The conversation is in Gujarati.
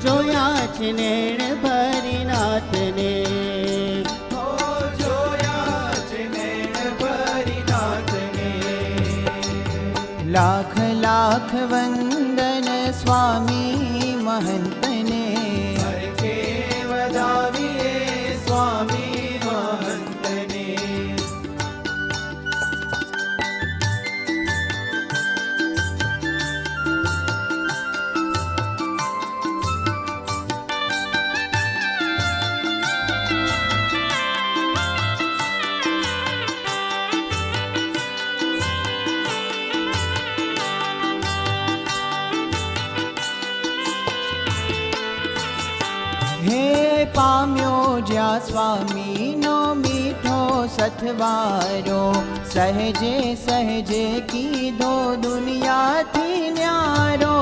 જોયા છે નેણ ભરી નાથને, જોયા છે નેણ ભરી નાથને. લાખ લાખ વંદન સ્વામી મહંતને, હરખે વધાવીએ સ્વામી મહંતને. હે પામ્યો જ્યાં સ્વામીનો મીઠો સથવારો, સહેજે સહેજે કીધો દુનિયાથી ન્યારો.